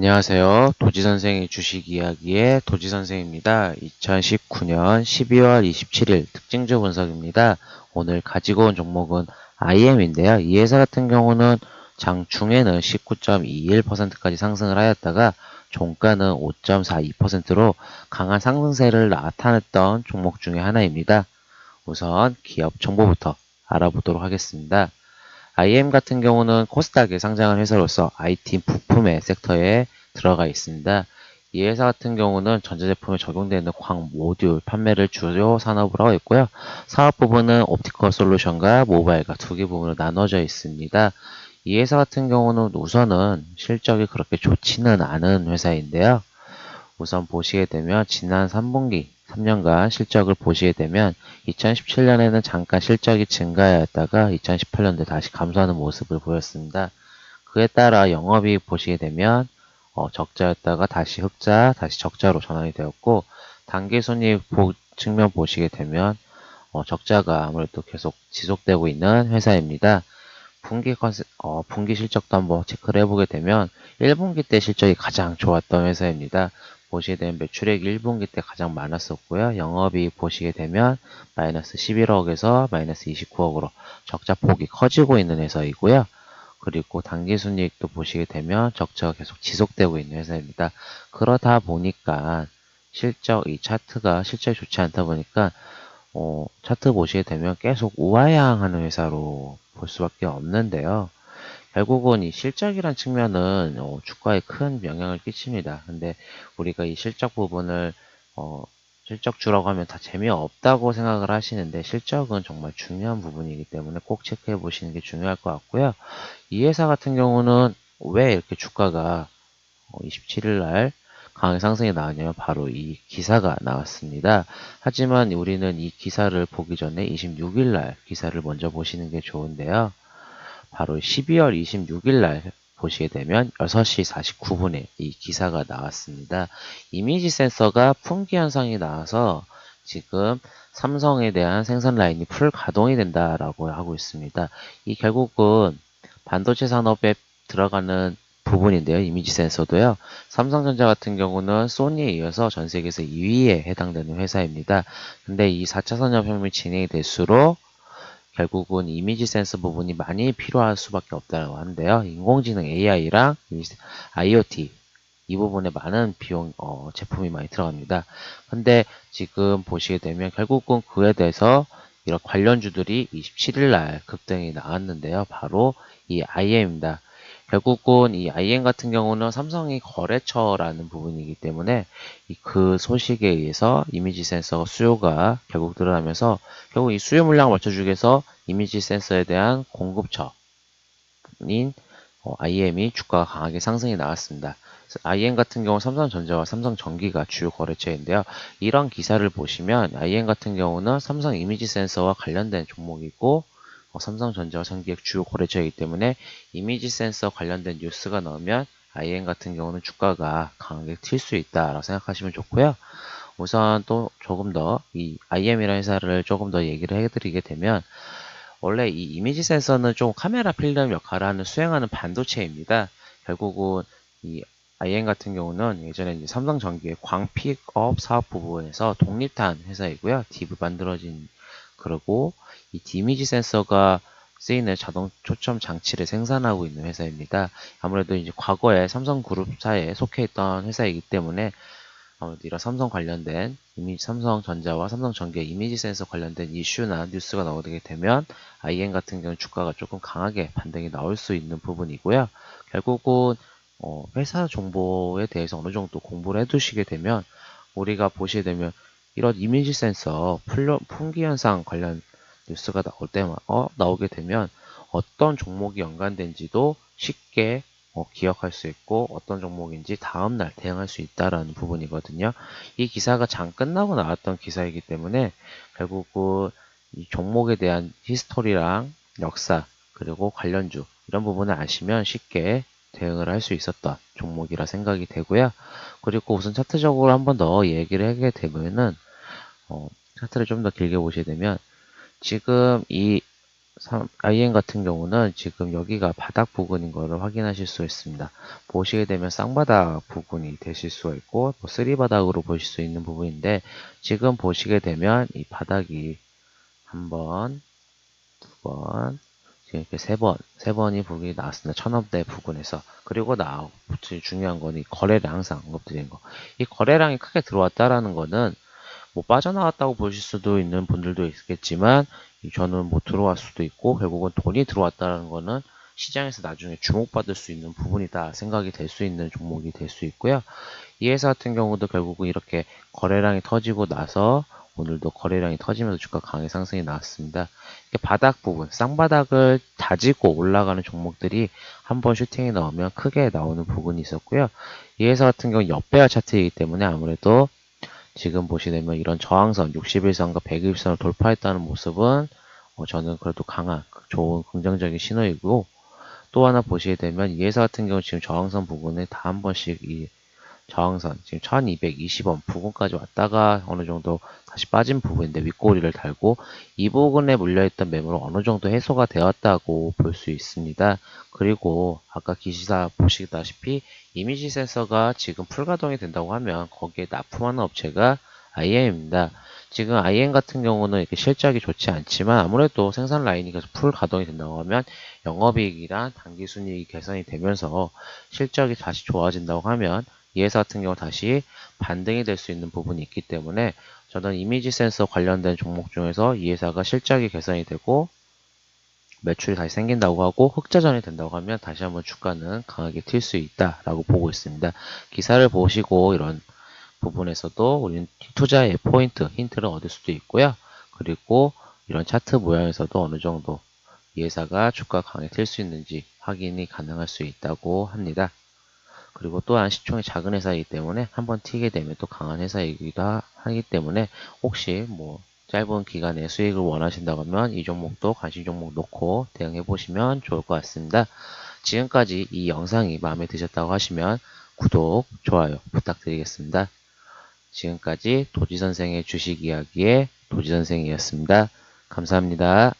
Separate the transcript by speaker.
Speaker 1: 안녕하세요. 도지선생의 주식이야기의 도지선생입니다. 2019년 12월 27일 특징주 분석입니다. 오늘 가지고 온 종목은 IM인데요. 이 회사 같은 경우는 장중에는 19.21%까지 상승을 하였다가 종가는 5.42%로 강한 상승세를 나타냈던 종목 중에 하나입니다. 우선 기업 정보부터 알아보도록 하겠습니다. IM 같은 경우는 코스닥에 상장한 회사로서 IT 부품의 섹터에 들어가 있습니다. 이 회사 같은 경우는 전자제품에 적용되는 광 모듈 판매를 주요 산업으로 하고 있고요. 사업 부분은 옵티컬 솔루션과 모바일과 두 개 부분으로 나눠져 있습니다. 이 회사 같은 경우는 우선은 실적이 그렇게 좋지는 않은 회사인데요. 우선 보시게 되면 지난 3분기 3년간 실적을 보시게 되면 2017년에는 잠깐 실적이 증가하였다가 2018년도에 다시 감소하는 모습을 보였습니다. 그에 따라 영업이익 보시게 되면 적자였다가 다시 흑자, 다시 적자로 전환이 되었고 당기순이익 측면 보시게 되면 적자가 아무래도 계속 지속되고 있는 회사입니다. 분기 실적도 한번 체크를 해보게 되면 1분기 때 실적이 가장 좋았던 회사입니다. 보시게 되면 매출액 1분기 때 가장 많았었고요. 영업이익 보시게 되면 마이너스 11억에서 마이너스 29억으로 적자폭이 커지고 있는 회사이고요. 그리고 당기순이익도 보시게 되면 적자가 계속 지속되고 있는 회사입니다. 그러다 보니까 이 차트가 실적이 좋지 않다 보니까 차트 보시게 되면 계속 우하향하는 회사로 볼 수밖에 없는데요. 결국은 이 실적이란 측면은 주가에 큰 영향을 끼칩니다. 근데 우리가 이 실적 부분을 어, 실적주라고 하면 다 재미없다고 생각을 하시는데 실적은 정말 중요한 부분이기 때문에 꼭 체크해 보시는 게 중요할 것 같고요. 이 회사 같은 경우는 왜 이렇게 주가가 27일 날 강하게 상승이 나왔냐면 바로 이 기사가 나왔습니다. 하지만 우리는 이 기사를 보기 전에 26일 날 기사를 먼저 보시는 게 좋은데요. 바로 12월 26일 날 보시게 되면 6시 49분에 이 기사가 나왔습니다. 이미지 센서가 품귀 현상이 나와서 지금 삼성에 대한 생산 라인이 풀 가동이 된다라고 하고 있습니다. 이 결국은 반도체 산업에 들어가는 부분인데요. 이미지 센서도요. 삼성전자 같은 경우는 소니에 이어서 전 세계에서 2위에 해당되는 회사입니다. 근데 이 4차 산업혁명이 진행이 될수록 결국은 이미지 센서 부분이 많이 필요할 수밖에 없다고 하는데요. 인공지능 AI랑 IoT 이 부분에 많은 비용 제품이 많이 들어갑니다. 근데 지금 보시게 되면 결국은 그에 대해서 이런 관련주들이 27일 날 급등이 나왔는데요. 바로 이 IM입니다. 결국은 이 IM 같은 경우는 삼성이 거래처라는 부분이기 때문에 그 소식에 의해서 이미지 센서 수요가 결국 늘어나면서 결국 이 수요 물량을 맞춰주기 위해서 이미지 센서에 대한 공급처인 IM이 주가가 강하게 상승이 나왔습니다. IM 같은 경우 삼성전자와 삼성전기가 주요 거래처인데요. 이런 기사를 보시면 IM 같은 경우는 삼성 이미지 센서와 관련된 종목이고 삼성전자와 전기의 주요 거래처이기 때문에 이미지 센서 관련된 뉴스가 나오면 IM 같은 경우는 주가가 강하게 튈 수 있다라고 생각하시면 좋고요. 우선 또 조금 더 이 IM이라는 회사를 조금 더 얘기를 해드리게 되면 원래 이 이미지 센서는 좀 카메라 필름 역할을 수행하는 반도체입니다. 결국은 이 IM 같은 경우는 예전에 이제 삼성전기의 광픽업 사업 부분에서 독립한 회사이고요. 딥을 만들어진 그리고 이 이미지 센서가 쓰이는 자동 초점 장치를 생산하고 있는 회사입니다. 아무래도 이제 과거에 삼성그룹사에 속해 있던 회사이기 때문에 아무래도 이런 삼성 관련된 삼성전자와 삼성전기의 이미지 센서 관련된 이슈나 뉴스가 나오게 되면 IM 같은 경우는 주가가 조금 강하게 반등이 나올 수 있는 부분이고요. 결국은 회사 정보에 대해서 어느 정도 공부를 해두시게 되면 우리가 보시게 되면 이런 이미지 센서 품귀 현상 관련 뉴스가 나오게 되면 어떤 종목이 연관된지도 쉽게 기억할 수 있고 어떤 종목인지 다음날 대응할 수 있다라는 부분이거든요. 이 기사가 장 끝나고 나왔던 기사이기 때문에 결국은 이 종목에 대한 히스토리랑 역사 그리고 관련주 이런 부분을 아시면 쉽게 대응을 할 수 있었던 종목이라 생각이 되고요. 그리고 우선 차트적으로 한 번 더 얘기를 하게 되면은 차트를 좀 더 길게 보시게 되면 지금 이 IN 같은 경우는 지금 여기가 바닥 부근인 것을 확인하실 수 있습니다. 보시게 되면 쌍바닥 부분이 되실 수가 있고 뭐 쓰리바닥으로 보실 수 있는 부분인데, 지금 보시게 되면 이 바닥이 한 번, 두 번, 지금 이렇게 세 번이 부분이 나왔습니다. 1000원대 부근에서. 그리고 중요한 건 이 거래량, 항상 언급드린 거. 이 거래량이 크게 들어왔다라는 거는 뭐 빠져나왔다고 보실 수도 있는 분들도 있겠지만, 저는 뭐 들어왔을 수도 있고, 결국은 돈이 들어왔다는 거는 시장에서 나중에 주목받을 수 있는 부분이다 생각이 될 수 있는 종목이 될 수 있고요. 이 회사 같은 경우도 결국은 이렇게 거래량이 터지고 나서 오늘도 거래량이 터지면서 주가 강의 상승이 나왔습니다. 이렇게 바닥 부분, 쌍바닥을 다지고 올라가는 종목들이 한번 슈팅이 나오면 크게 나오는 부분이 있었고요. 이 회사 같은 경우는 역배열 차트이기 때문에 아무래도 지금 보시면 이런 저항선 61선과 120선을 돌파했다는 모습은 저는 그래도 강한 좋은 긍정적인 신호이고, 또 하나 보시게 되면 이 회사 같은 경우 지금 저항선 부분에 다 한 번씩 이 저항선 지금 1220원 부근까지 왔다가 어느 정도 다시 빠진 부분인데 윗꼬리를 달고 이 부분에 물려있던 매물은 어느 정도 해소가 되었다고 볼 수 있습니다. 그리고 아까 기시사 보시다시피 이미지 센서가 지금 풀가동이 된다고 하면 거기에 납품하는 업체가 IM입니다. 지금 IM 같은 경우는 이렇게 실적이 좋지 않지만 아무래도 생산 라인이 계속 풀 가동이 된다고 하면 영업이익이랑 당기순이익이 개선이 되면서 실적이 다시 좋아진다고 하면 이 회사 같은 경우 다시 반등이 될 수 있는 부분이 있기 때문에 저는 이미지 센서 관련된 종목 중에서 이 회사가 실적이 개선이 되고 매출이 다시 생긴다고 하고 흑자전이 된다고 하면 다시 한번 주가는 강하게 튈 수 있다라고 보고 있습니다. 기사를 보시고 이런 부분에서도 우리는 투자의 포인트, 힌트를 얻을 수도 있고요. 그리고 이런 차트 모양에서도 어느 정도 이 회사가 주가 강하게 튈 수 있는지 확인이 가능할 수 있다고 합니다. 그리고 또한 시총이 작은 회사이기 때문에 한번 튀게 되면 또 강한 회사이기도 하기 때문에 혹시 뭐 짧은 기간에 수익을 원하신다고 하면 이 종목도 관심 종목 놓고 대응해 보시면 좋을 것 같습니다. 지금까지 이 영상이 마음에 드셨다고 하시면 구독, 좋아요 부탁드리겠습니다. 지금까지 도지선생의 주식 이야기의 도지선생이었습니다. 감사합니다.